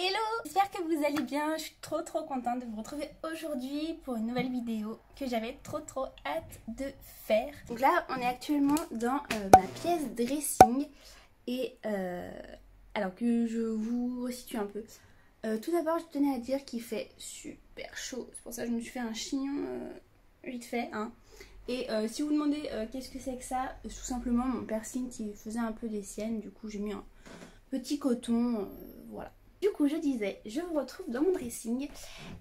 Hello, j'espère que vous allez bien. Je suis trop contente de vous retrouver aujourd'hui pour une nouvelle vidéo que j'avais trop hâte de faire. Donc là on est actuellement dans ma pièce dressing et alors que je vous resitue un peu. Tout d'abord je tenais à dire qu'il fait super chaud, c'est pour ça que je me suis fait un chignon vite fait hein. Et si vous vous demandez qu'est-ce que c'est que ça, tout simplement mon piercing qui faisait un peu des siennes, du coup j'ai mis un petit coton, voilà. Du coup je disais, je vous retrouve dans mon dressing.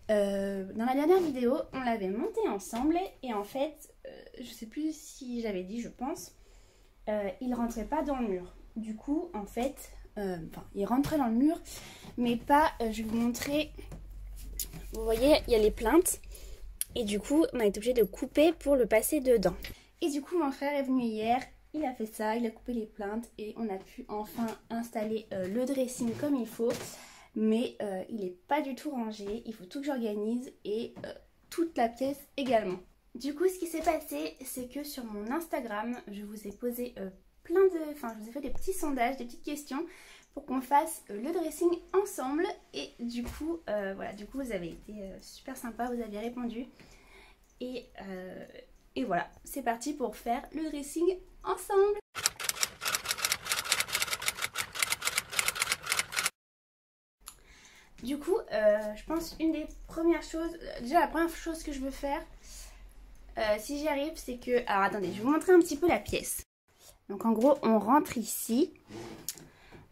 Dans la dernière vidéo on l'avait monté ensemble et en fait, je sais plus si j'avais dit, je pense, il rentrait pas dans le mur. Du coup en fait, il rentrait dans le mur mais pas, je vais vous montrer, vous voyez il y a les plaintes. Et du coup, on a été obligé de couper pour le passer dedans. Et du coup, mon frère est venu hier, il a fait ça, il a coupé les plaintes et on a pu enfin installer le dressing comme il faut. Mais il n'est pas du tout rangé, il faut tout que j'organise et toute la pièce également. Du coup, ce qui s'est passé, c'est que sur mon Instagram, je vous ai posé je vous ai fait des petits sondages, des petites questions pour qu'on fasse le dressing ensemble. Et du coup, voilà, du coup vous avez été super sympa, vous avez répondu. Et voilà, c'est parti pour faire le dressing ensemble. Du coup, je pense une des premières choses, déjà la première chose que je veux faire, si j'y arrive, c'est que... Alors attendez, je vais vous montrer un petit peu la pièce. Donc en gros, on rentre ici.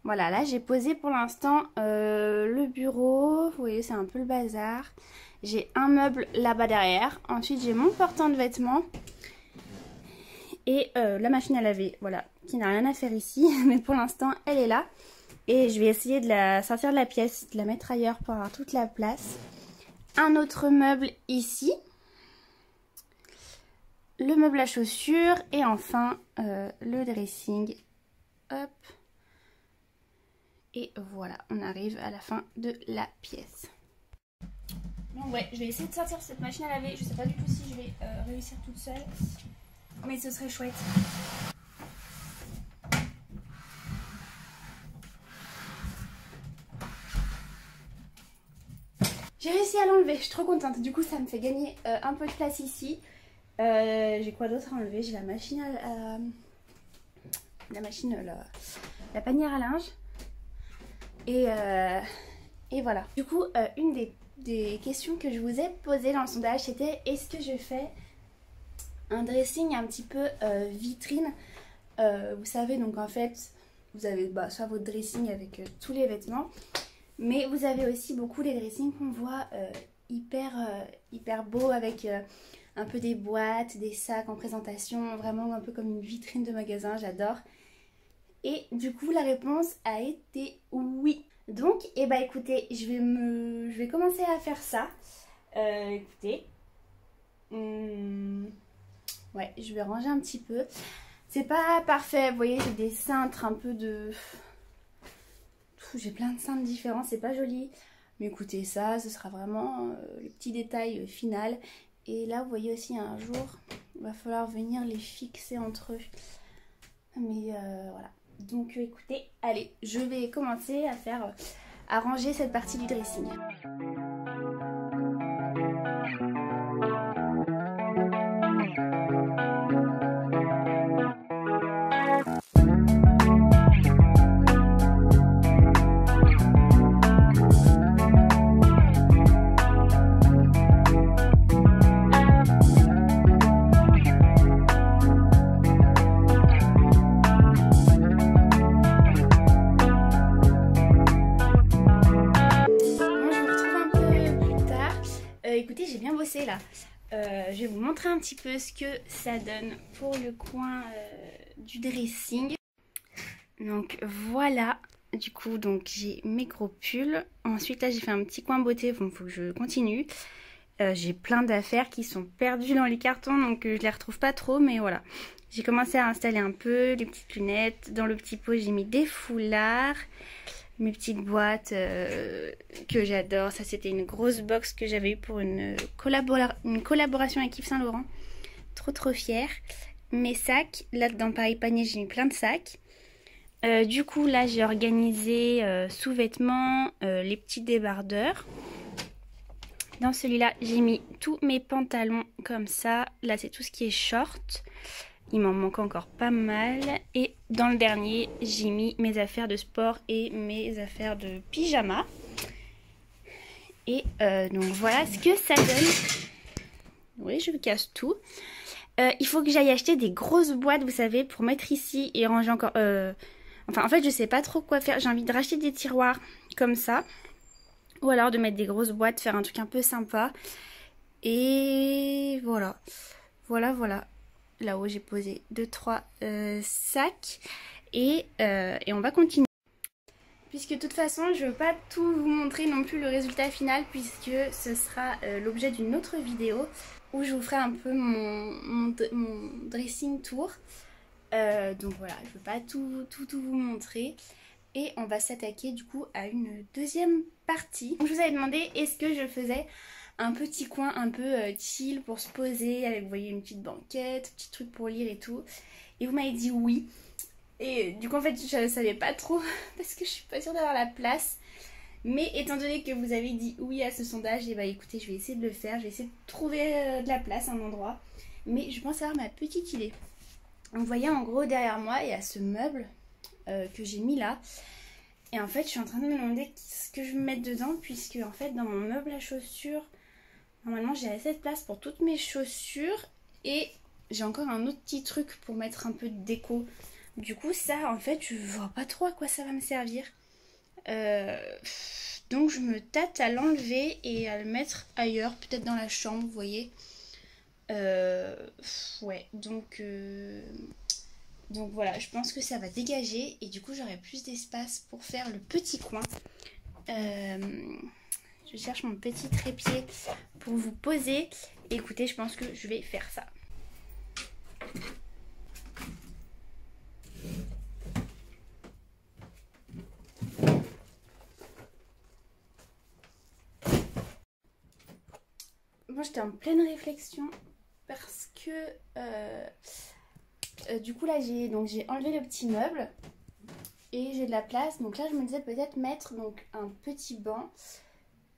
Voilà, là j'ai posé pour l'instant le bureau. Vous voyez, c'est un peu le bazar. J'ai un meuble là-bas derrière. Ensuite, j'ai mon portant de vêtements. Et la machine à laver, voilà, qui n'a rien à faire ici. Mais pour l'instant, elle est là. Et je vais essayer de la sortir de la pièce, de la mettre ailleurs pour avoir toute la place. Un autre meuble ici. Le meuble à chaussures. Et enfin, le dressing. Hop. Et voilà, on arrive à la fin de la pièce. Donc ouais, je vais essayer de sortir cette machine à laver. Je sais pas du tout si je vais réussir toute seule. Mais ce serait chouette. J'ai réussi à l'enlever, je suis trop contente. Du coup ça me fait gagner un peu de place ici. J'ai quoi d'autre à enlever? J'ai la machine à... la panière à linge. Et voilà. Du coup, une des questions que je vous ai posées dans le sondage, c'était est-ce que je fais un dressing un petit peu vitrine. Vous savez, donc en fait, vous avez soit votre dressing avec tous les vêtements, mais vous avez aussi beaucoup les dressings qu'on voit hyper beaux avec un peu des boîtes, des sacs en présentation, vraiment un peu comme une vitrine de magasin, j'adore. Et du coup la réponse a été oui. Donc et bah écoutez, je vais commencer à faire ça. Écoutez. Ouais, je vais ranger un petit peu. C'est pas parfait, vous voyez, j'ai des cintres un peu de... J'ai plein de cintres différents, c'est pas joli. Mais écoutez, ça, ce sera vraiment les petits détails final. Et là, vous voyez aussi, un jour, il va falloir venir les fixer entre eux. Mais voilà. Donc écoutez, allez, je vais commencer à ranger cette partie du dressing. Écoutez, j'ai bien bossé là. Je vais vous montrer un petit peu ce que ça donne pour le coin du dressing. Donc voilà, du coup donc j'ai mes gros pulls. Ensuite là j'ai fait un petit coin beauté, bon faut que je continue. J'ai plein d'affaires qui sont perdues dans les cartons donc je les retrouve pas trop, mais voilà. J'ai commencé à installer un peu les petites lunettes. Dans le petit pot j'ai mis des foulards. Mes petites boîtes que j'adore. Ça c'était une grosse box que j'avais eue pour une collaboration avec Yves Saint Laurent. Trop fière. Mes sacs, là dedans pareil panier j'ai mis plein de sacs. Du coup là j'ai organisé sous-vêtements, les petits débardeurs. Dans celui-là j'ai mis tous mes pantalons comme ça. Là c'est tout ce qui est short. Il m'en manque encore pas mal. Et dans le dernier j'ai mis mes affaires de sport et mes affaires de pyjama. Et donc voilà ce que ça donne. Oui, je casse tout. Il faut que j'aille acheter des grosses boîtes, vous savez, pour mettre ici et ranger encore... Enfin, en fait, je sais pas trop quoi faire. J'ai envie de racheter des tiroirs comme ça. Ou alors de mettre des grosses boîtes, faire un truc un peu sympa. Et voilà. Voilà. Là-haut, j'ai posé 2-3 sacs. Et on va continuer. Puisque de toute façon, je ne veux pas tout vous montrer non plus le résultat final, puisque ce sera l'objet d'une autre vidéo où je vous ferai un peu mon dressing tour. Donc voilà, je ne veux pas tout vous montrer. Et on va s'attaquer du coup à une deuxième partie. Je vous avais demandé est-ce que je faisais un petit coin un peu chill pour se poser avec, vous voyez, une petite banquette, petit truc pour lire et tout. Et vous m'avez dit oui. Et du coup en fait je ne savais pas trop parce que je suis pas sûre d'avoir la place. Mais étant donné que vous avez dit oui à ce sondage, et bah écoutez, je vais essayer de le faire. Je vais essayer de trouver de la place, un endroit. Mais je pense avoir ma petite idée. Vous voyez en gros derrière moi il y a ce meuble que j'ai mis là. Et en fait je suis en train de me demander ce que je vais mettre dedans, puisque en fait dans mon meuble à chaussures, normalement j'ai assez de place pour toutes mes chaussures. Et j'ai encore un autre petit truc pour mettre un peu de déco. Du coup ça en fait je vois pas trop à quoi ça va me servir. Donc je me tâte à l'enlever et à le mettre ailleurs, peut-être dans la chambre, vous voyez. Ouais, donc voilà, je pense que ça va dégager et du coup j'aurai plus d'espace pour faire le petit coin. Je cherche mon petit trépied pour vous poser. Et écoutez, je pense que je vais faire ça. Moi j'étais en pleine réflexion parce que du coup là j'ai enlevé le petit meuble et j'ai de la place. Donc là je me disais peut-être mettre donc un petit banc,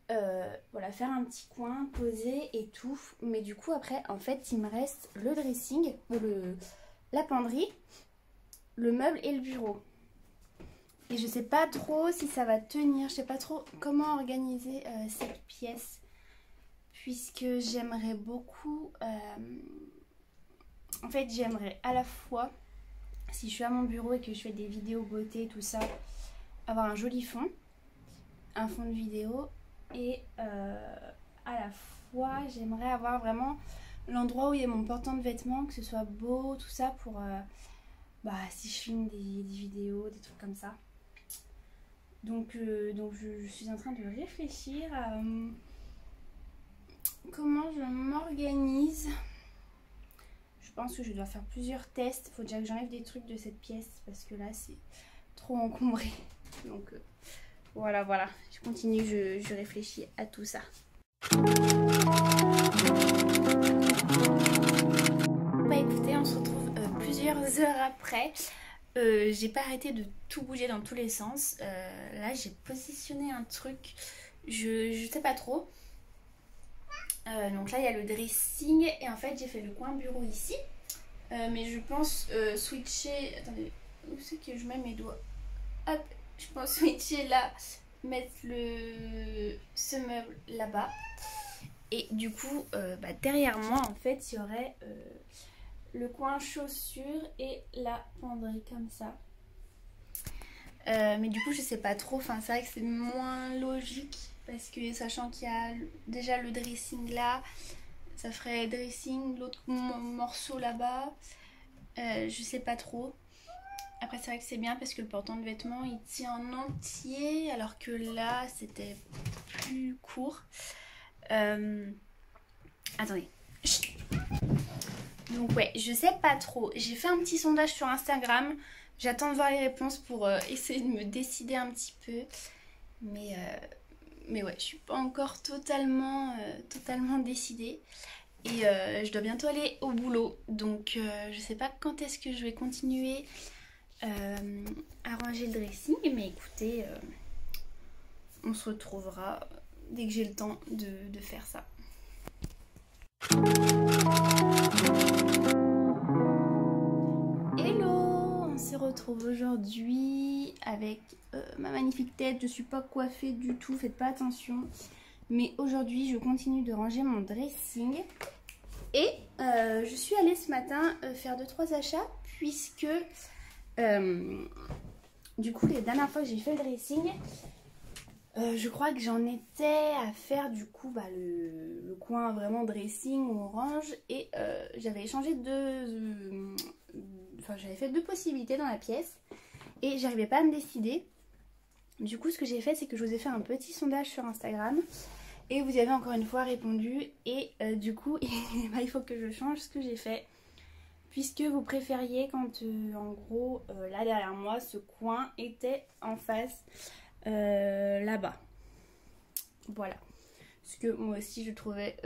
voilà, faire un petit coin, poser et tout. Mais du coup après en fait il me reste le dressing, la penderie, le meuble et le bureau. Et je sais pas trop si ça va tenir, je sais pas trop comment organiser cette pièce. Puisque j'aimerais beaucoup, en fait j'aimerais à la fois, si je suis à mon bureau et que je fais des vidéos beauté, tout ça, avoir un joli fond, un fond de vidéo. Et à la fois j'aimerais avoir vraiment l'endroit où il y a mon portant de vêtements, que ce soit beau, tout ça, pour si je filme des vidéos, des trucs comme ça. Donc je suis en train de réfléchir à... comment je m'organise. Je pense que je dois faire plusieurs tests. Il faut déjà que j'enlève des trucs de cette pièce parce que là c'est trop encombré. Donc voilà. Je continue, je réfléchis à tout ça. Bah écoutez, on se retrouve plusieurs heures après. J'ai pas arrêté de tout bouger dans tous les sens. Là j'ai positionné un truc. Je sais pas trop. Donc là il y a le dressing et en fait j'ai fait le coin bureau ici, mais je pense switcher, attendez, où c'est que je mets mes doigts, hop, je pense switcher là, mettre ce meuble là-bas et du coup derrière moi en fait il y aurait le coin chaussures et la penderie comme ça. Mais du coup je sais pas trop, enfin c'est vrai que c'est moins logique parce que sachant qu'il y a déjà le dressing là, ça ferait dressing, l'autre morceau là-bas, je sais pas trop. Après c'est vrai que c'est bien parce que le portant de vêtements il tient en entier alors que là c'était plus court. Attendez. Donc ouais, je sais pas trop. J'ai fait un petit sondage sur Instagram. J'attends de voir les réponses pour essayer de me décider un petit peu. Mais ouais, je suis pas encore totalement décidée. Et je dois bientôt aller au boulot. Donc je sais pas quand est-ce que je vais continuer à ranger le dressing. Mais écoutez, on se retrouvera dès que j'ai le temps de faire ça. Hello, on se retrouve aujourd'hui avec ma magnifique tête. Je suis pas coiffée du tout, faites pas attention. Mais aujourd'hui, je continue de ranger mon dressing. Et je suis allée ce matin faire 2-3 achats puisque du coup les dernières fois que j'ai fait le dressing, je crois que j'en étais à faire du coup le coin vraiment dressing ou orange et j'avais échangé j'avais fait 2 possibilités dans la pièce et j'arrivais pas à me décider. Du coup ce que j'ai fait, c'est que je vous ai fait un petit sondage sur Instagram. Et vous y avez encore une fois répondu et du coup il faut que je change ce que j'ai fait. Puisque vous préfériez quand en gros là derrière moi ce coin était en face là-bas. Voilà. Ce que moi aussi je trouvais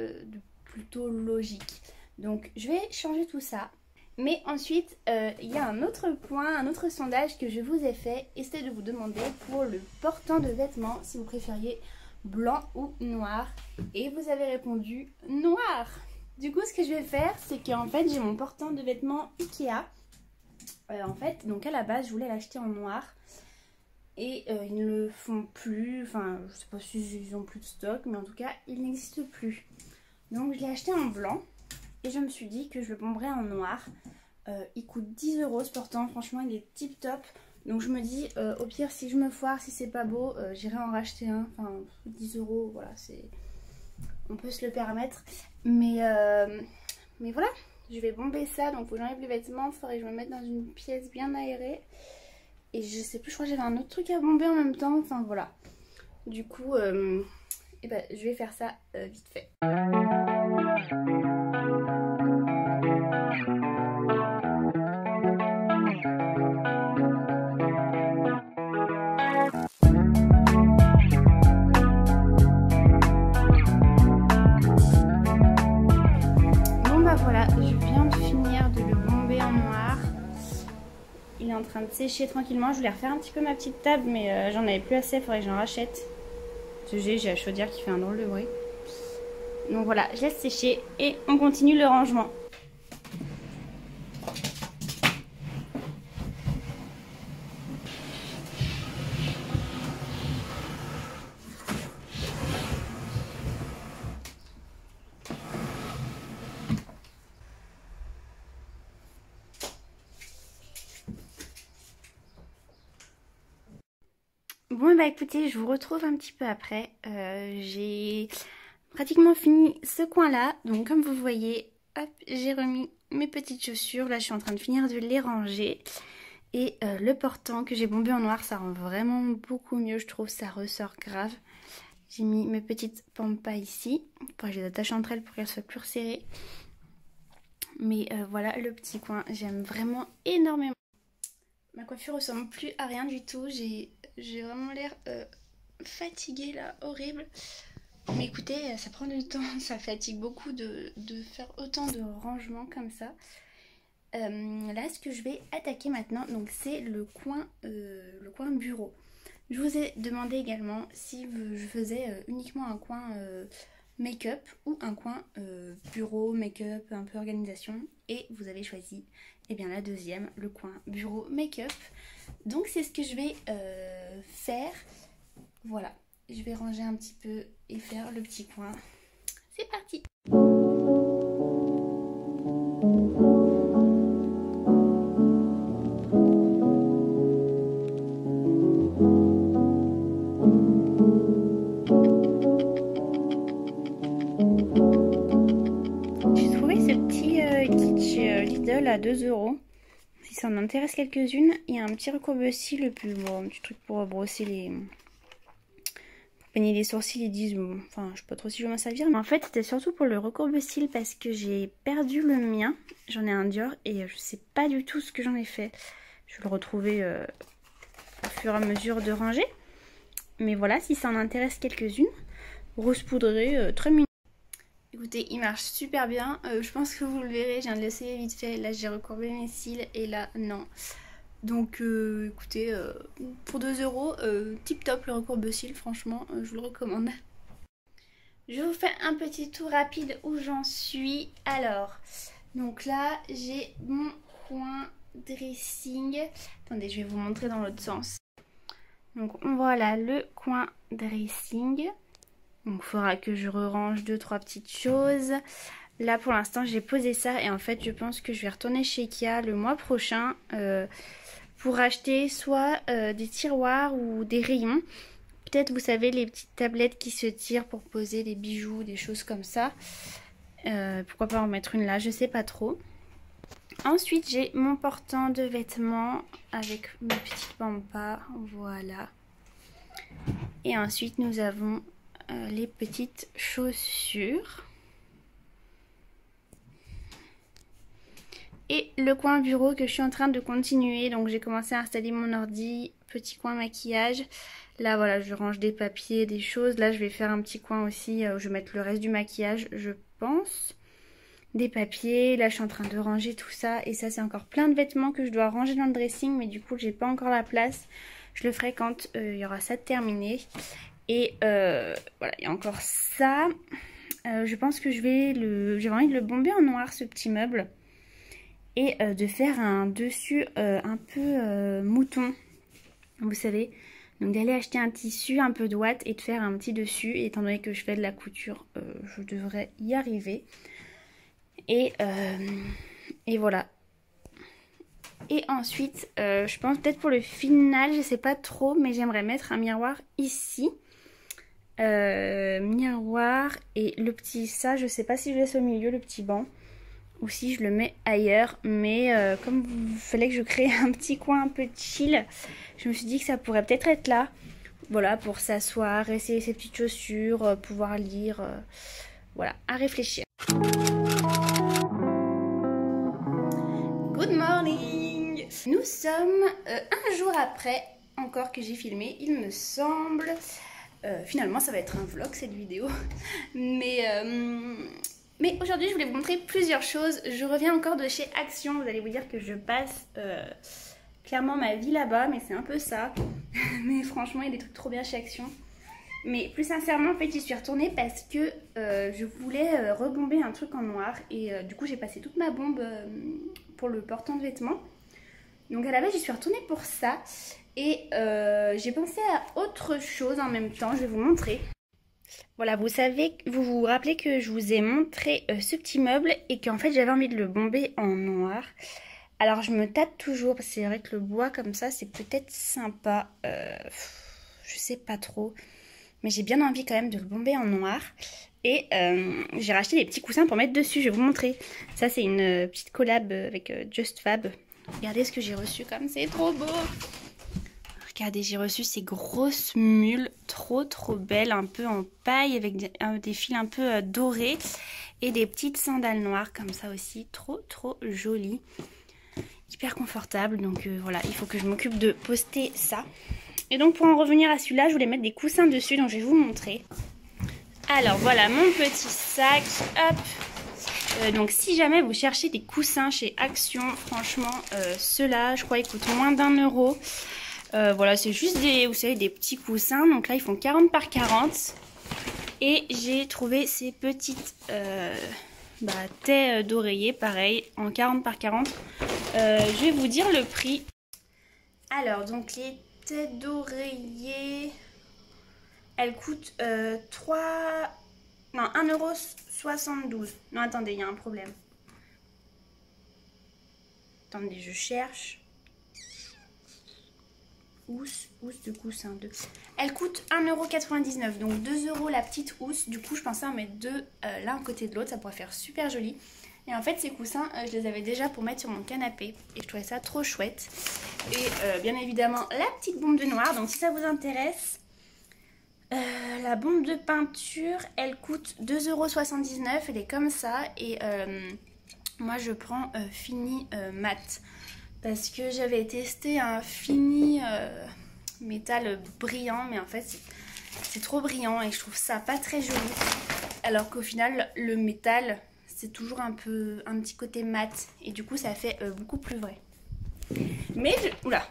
plutôt logique. Donc je vais changer tout ça. Mais ensuite il y a un autre point, un autre sondage que je vous ai fait. Et c'était de vous demander pour le portant de vêtements si vous préfériez blanc ou noir, et vous avez répondu noir. Du coup ce que je vais faire, c'est qu'en fait j'ai mon portant de vêtements Ikea. En fait donc à la base je voulais l'acheter en noir et ils ne le font plus, enfin je sais pas si ils ont plus de stock, mais en tout cas il n'existe plus. Donc je l'ai acheté en blanc et je me suis dit que je le bomberais en noir. Il coûte 10 € ce portant, franchement il est tip top. Donc je me dis, au pire si je me foire, si c'est pas beau, j'irai en racheter un. Enfin 10 €, voilà, on peut se le permettre. Mais voilà, je vais bomber ça. Donc faut que j'enlève les vêtements, il faudrait que je me mette dans une pièce bien aérée. Et je sais plus, je crois que j'avais un autre truc à bomber en même temps. Enfin voilà. Du coup, je vais faire ça vite fait. Voilà, je viens de finir de le bomber en noir. Il est en train de sécher tranquillement. Je voulais refaire un petit peu ma petite table, mais j'en avais plus assez, il faudrait que j'en rachète. J'ai la chaudière qui fait un drôle de bruit. Donc voilà, je laisse sécher et on continue le rangement. Bon bah écoutez, je vous retrouve un petit peu après. J'ai pratiquement fini ce coin là. Donc comme vous voyez, hop, j'ai remis mes petites chaussures. Là je suis en train de finir de les ranger. Et le portant que j'ai bombé en noir, ça rend vraiment beaucoup mieux, je trouve, ça ressort grave. J'ai mis mes petites pampas ici. Enfin, je les attache entre elles pour qu'elles soient plus resserrées. Mais voilà le petit coin, j'aime vraiment énormément. Ma coiffure ressemble plus à rien du tout. J'ai vraiment l'air fatiguée là, horrible. Mais écoutez, ça prend du temps, ça fatigue beaucoup de faire autant de rangements comme ça. Là, ce que je vais attaquer maintenant, donc c'est le coin bureau. Je vous ai demandé également si je faisais uniquement un coin make-up ou un coin bureau, make-up, un peu organisation. Et vous avez choisi la deuxième, le coin bureau, make-up. Donc c'est ce que je vais faire. Voilà, je vais ranger un petit peu et faire le petit coin. C'est parti! À 2 €. Si ça en intéresse quelques-unes, il y a un petit recourbe-cils, un petit truc pour brosser pour peigner les sourcils. Ils disent, enfin je sais pas trop si je vais m'en servir, mais en fait c'était surtout pour le recourbe-cils parce que j'ai perdu le mien. J'en ai un Dior et je sais pas du tout ce que j'en ai fait. Je vais le retrouver au fur et à mesure de ranger. Mais voilà, si ça en intéresse quelques-unes, rose poudré, très mignon. Écoutez, il marche super bien, je pense que vous le verrez, je viens de l'essayer vite fait, là j'ai recourbé mes cils et là non. Donc écoutez, pour 2 euros, tip top le recourbe-cils, franchement, je vous le recommande. Je vous fais un petit tour rapide où j'en suis. Alors, donc là, j'ai mon coin dressing. Attendez, je vais vous montrer dans l'autre sens. Donc voilà le coin dressing. Donc il faudra que je range 2-3 petites choses. Là pour l'instant j'ai posé ça et en fait je pense que je vais retourner chez Ikea le mois prochain pour acheter soit des tiroirs ou des rayons. Peut-être vous savez les petites tablettes qui se tirent pour poser des bijoux, des choses comme ça. Pourquoi pas en mettre une là, je sais pas trop. Ensuite j'ai mon portant de vêtements avec mes petites pampas, voilà. Et ensuite nous avons les petites chaussures. Et le coin bureau que je suis en train de continuer. Donc j'ai commencé à installer mon ordi, petit coin maquillage. Là voilà, je range des papiers, des choses. Là je vais faire un petit coin aussi où je vais mettre le reste du maquillage, je pense. Des papiers, là je suis en train de ranger tout ça. Et ça c'est encore plein de vêtements que je dois ranger dans le dressing. Mais du coup j'ai pas encore la place. Je le ferai quand il y aura ça de terminé. Et voilà, il y a encore ça. Je pense que j'ai envie de le bomber en noir ce petit meuble. Et de faire un dessus un peu mouton, vous savez. Donc d'aller acheter un tissu un peu d'ouate et de faire un petit dessus. Et étant donné que je fais de la couture, je devrais y arriver. Et voilà. Et ensuite, je pense peut-être pour le final, je sais pas trop, mais j'aimerais mettre un miroir ici. Miroir et le petit ça, je sais pas si je laisse au milieu le petit banc. Ou si je le mets ailleurs, mais comme il fallait que je crée un petit coin un peu chill, je me suis dit que ça pourrait peut-être être là. Voilà, pour s'asseoir, essayer ses petites chaussures, pouvoir lire. Voilà, à réfléchir. Good morning! Nous sommes un jour après encore que j'ai filmé, il me semble. Finalement, ça va être un vlog cette vidéo. Mais aujourd'hui, je voulais vous montrer plusieurs choses. Je reviens encore de chez Action. Vous allez vous dire que je passe clairement ma vie là-bas, mais c'est un peu ça. Mais franchement, il y a des trucs trop bien chez Action. Mais plus sincèrement, en fait, j'y suis retournée parce que je voulais rebomber un truc en noir. Et du coup, j'ai passé toute ma bombe pour le portant de vêtements. Donc à la base, j'y suis retournée pour ça. Et j'ai pensé à autre chose en même temps. Je vais vous montrer. Voilà, vous vous rappelez que je vous ai montré ce petit meuble et qu'en fait j'avais envie de le bomber en noir. Alors je me tâte toujours parce que c'est vrai que le bois comme ça c'est peut-être sympa. Je sais pas trop. Mais j'ai bien envie quand même de le bomber en noir. Et j'ai racheté des petits coussins pour mettre dessus, je vais vous montrer. Ça c'est une petite collab avec Just Fab. Regardez ce que j'ai reçu comme c'est trop beau. Regardez, j'ai reçu ces grosses mules, trop belles, un peu en paille avec des fils un peu dorés et des petites sandales noires comme ça aussi, trop jolies, hyper confortables. Donc voilà, il faut que je m'occupe de poster ça. Et donc pour en revenir à celui-là, je voulais mettre des coussins dessus, donc je vais vous montrer. Alors voilà mon petit sac, hop. Donc si jamais vous cherchez des coussins chez Action, franchement ceux-là, je crois ils coûtent moins d'1 €. Voilà, c'est juste vous savez, des petits coussins. Donc là, ils font 40 par 40. Et j'ai trouvé ces petites taies d'oreiller, pareil, en 40 par 40. Je vais vous dire le prix. Alors, donc les têtes d'oreiller, elles coûtent 1,72 €. Non, attendez, il y a un problème. Attendez, je cherche. Housse de coussin 2. Elle coûte 1,99 €, donc 2 € la petite housse. Du coup, je pensais en mettre deux l'un à côté de l'autre, ça pourrait faire super joli. Et en fait, ces coussins, je les avais déjà pour mettre sur mon canapé et je trouvais ça trop chouette. Et bien évidemment, la petite bombe de noir. Donc, si ça vous intéresse, la bombe de peinture, elle coûte 2,79 €. Elle est comme ça. Et moi, je prends fini mat. Parce que j'avais testé un fini métal brillant, mais en fait c'est trop brillant et je trouve ça pas très joli. Alors qu'au final le métal c'est toujours un petit côté mat et du coup ça fait beaucoup plus vrai. Mais oula.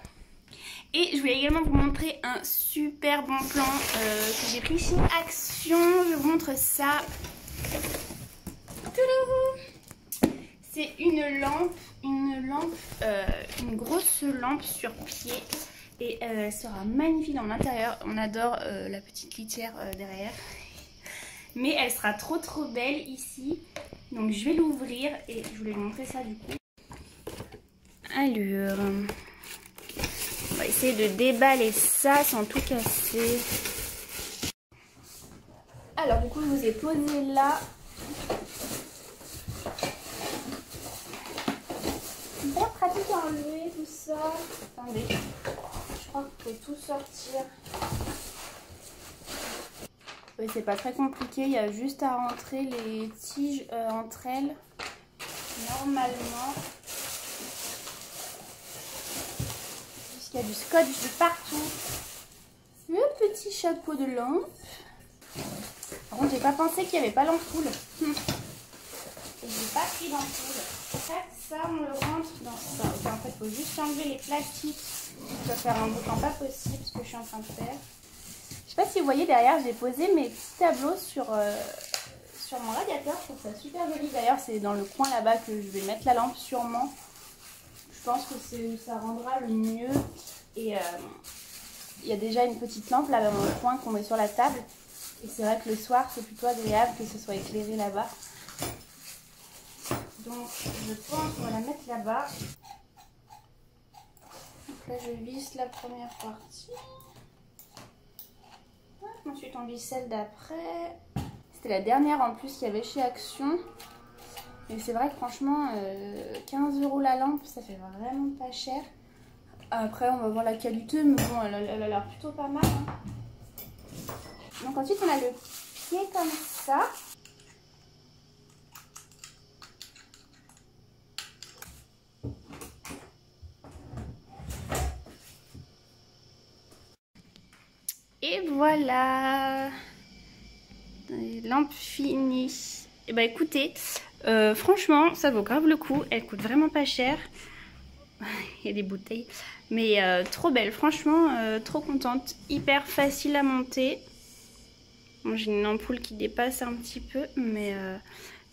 Et je voulais également vous montrer un super bon plan que j'ai pris chez Action. Je vous montre ça. C'est une grosse lampe sur pied. Et elle sera magnifique dans l'intérieur. On adore la petite litière derrière. Mais elle sera trop belle ici. Donc je vais l'ouvrir et je voulais vous montrer ça du coup. Alors, on va essayer de déballer ça sans tout casser. Alors du coup je vous ai posé là. Bien pratique à enlever tout ça. Attendez, je crois qu'il faut tout sortir. Oui, c'est pas très compliqué, il y a juste à rentrer les tiges entre elles normalement. Il y a du scotch de partout. Le petit chapeau de lampe. Par contre, j'ai pas pensé qu'il n'y avait pas l'ampoule. J'ai pas pris d'ampoule. Ça, on le rentre dans ça. Okay, en fait, il faut juste enlever les plastiques. Je dois faire un boucan pas possible ce que je suis en train de faire. Je sais pas si vous voyez derrière, j'ai posé mes petits tableaux sur mon radiateur. Je trouve ça super joli. D'ailleurs, c'est dans le coin là-bas que je vais mettre la lampe sûrement. Je pense que c'est où ça rendra le mieux. Et il y a déjà une petite lampe là dans le coin qu'on met sur la table. Et c'est vrai que le soir, c'est plutôt agréable que ce soit éclairé là-bas. Donc, je pense qu'on va la mettre là-bas. Donc là, je visse la première partie. Ensuite, on visse celle d'après. C'était la dernière en plus qu'il y avait chez Action. Et c'est vrai que franchement, 15 € la lampe, ça fait vraiment pas cher. Après, on va voir la qualité, mais bon, elle a l'air plutôt pas mal. Hein. Donc ensuite, on a le pied comme ça. Et voilà, lampe finie. Et bah écoutez, franchement, ça vaut grave le coup. Elle coûte vraiment pas cher. Il y a des bouteilles, mais trop belle. Franchement, trop contente. Hyper facile à monter. Bon, j'ai une ampoule qui dépasse un petit peu, mais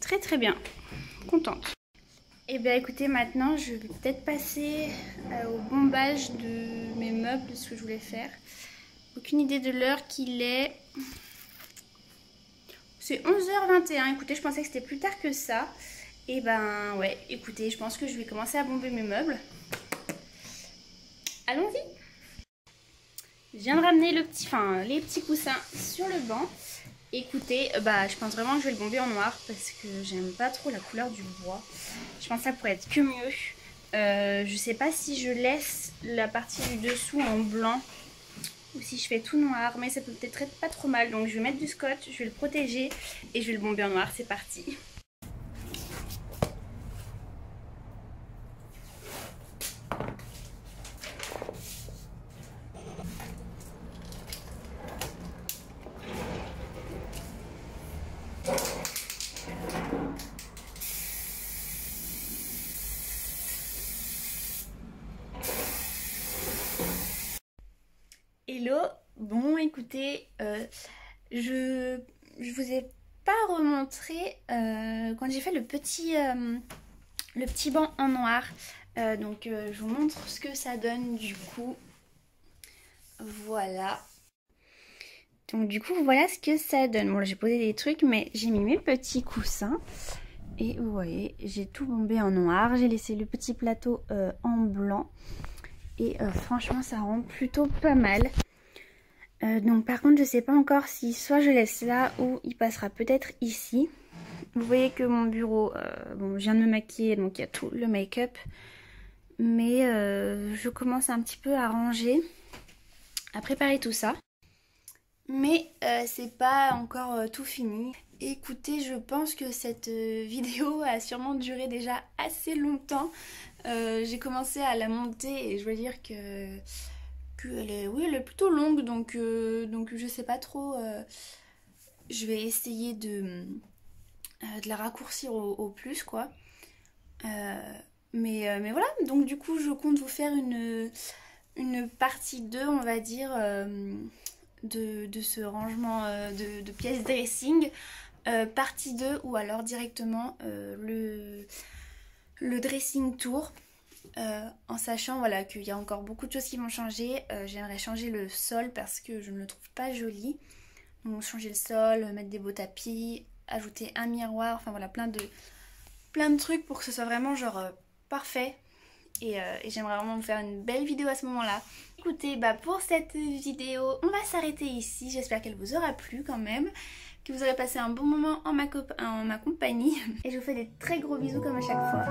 très bien. Contente. Et bien écoutez, maintenant je vais peut-être passer au bombage de mes meubles, ce que je voulais faire. Aucune idée de l'heure qu'il est. C'est 11h21. Écoutez, je pensais que c'était plus tard que ça. Et ben ouais, écoutez, je pense que je vais commencer à bomber mes meubles. Allons-y. Je viens de ramener les petits coussins sur le banc. Écoutez, je pense vraiment que je vais le bomber en noir parce que j'aime pas trop la couleur du bois. Je pense que ça pourrait être que mieux. Je sais pas si je laisse la partie du dessous en blanc ou si je fais tout noir, mais ça peut peut-être être pas trop mal. Donc je vais mettre du scotch, je vais le protéger et je vais le bomber en noir. C'est parti. Hello, bon écoutez, je vous ai pas remontré quand j'ai fait le petit banc en noir, donc je vous montre ce que ça donne du coup, voilà. Donc du coup voilà ce que ça donne. Bon là j'ai posé des trucs mais j'ai mis mes petits coussins et vous voyez j'ai tout bombé en noir, j'ai laissé le petit plateau en blanc. Et franchement ça rend plutôt pas mal. Donc par contre je sais pas encore si soit je laisse là ou il passera peut-être ici. Vous voyez que mon bureau, bon je viens de me maquiller donc il y a tout le make-up. Mais je commence un petit peu à ranger, à préparer tout ça. Mais c'est pas encore tout fini. Écoutez, je pense que cette vidéo a sûrement duré déjà assez longtemps. J'ai commencé à la monter et je dois dire que elle est plutôt longue, donc je sais pas trop. Je vais essayer de la raccourcir au plus quoi. Mais voilà, donc du coup je compte vous faire une partie 2 on va dire de ce rangement de pièces dressing. Partie 2 ou alors directement le dressing tour. En sachant voilà, qu'il y a encore beaucoup de choses qui vont changer. J'aimerais changer le sol parce que je ne le trouve pas joli. Donc changer le sol, mettre des beaux tapis, ajouter un miroir, enfin voilà, plein de trucs pour que ce soit vraiment genre parfait. Et j'aimerais vraiment vous faire une belle vidéo à ce moment là. Écoutez, bah pour cette vidéo on va s'arrêter ici. J'espère qu'elle vous aura plu quand même, que vous aurez passé un bon moment en ma compagnie. Et je vous fais des très gros bisous comme à chaque fois.